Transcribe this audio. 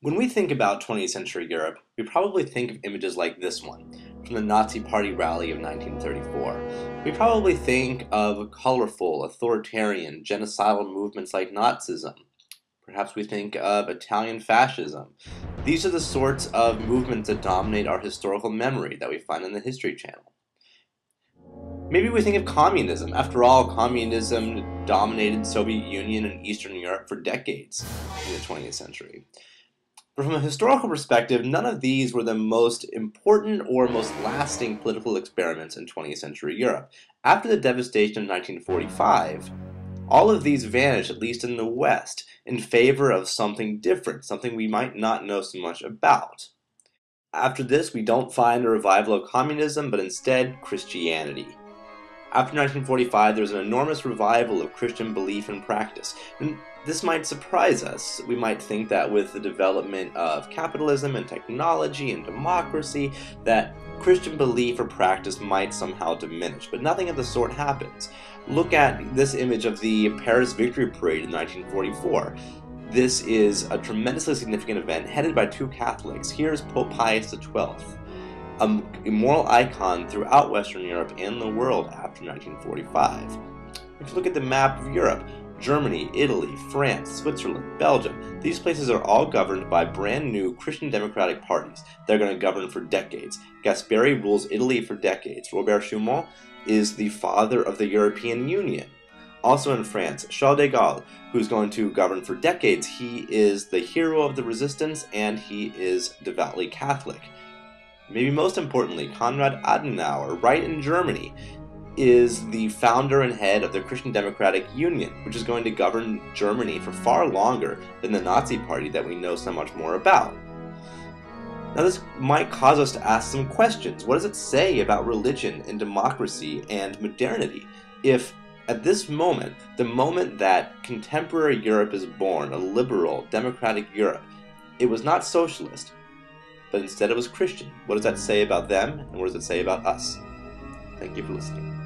When we think about 20th century Europe, we probably think of images like this one, from the Nazi Party rally of 1934. We probably think of colorful, authoritarian, genocidal movements like Nazism. Perhaps we think of Italian fascism. These are the sorts of movements that dominate our historical memory that we find in the History Channel. Maybe we think of communism. After all, communism dominated Soviet Union and Eastern Europe for decades in the 20th century. But from a historical perspective, none of these were the most important or most lasting political experiments in 20th century Europe. After the devastation of 1945, all of these vanished, at least in the West, in favor of something different, something we might not know so much about. After this, we don't find a revival of communism, but instead Christianity. After 1945, there was an enormous revival of Christian belief and practice. And this might surprise us. We might think that with the development of capitalism and technology and democracy, that Christian belief or practice might somehow diminish, but nothing of the sort happens. Look at this image of the Paris Victory Parade in 1944. This is a tremendously significant event headed by two Catholics. Here's Pope Pius XII. A moral icon throughout Western Europe and the world after 1945. If you look at the map of Europe, Germany, Italy, France, Switzerland, Belgium, these places are all governed by brand new Christian democratic parties that are going to govern for decades. Gasperi rules Italy for decades. Robert Schuman is the father of the European Union. Also in France, Charles de Gaulle, who's going to govern for decades. He is the hero of the resistance and he is devoutly Catholic. Maybe most importantly, Konrad Adenauer, right in Germany, is the founder and head of the Christian Democratic Union, which is going to govern Germany for far longer than the Nazi Party that we know so much more about. Now this might cause us to ask some questions. What does it say about religion and democracy and modernity if at this moment, the moment that contemporary Europe is born, a liberal, democratic Europe, it was not socialist, but instead it was Christian? What does that say about them, and what does it say about us? Thank you for listening.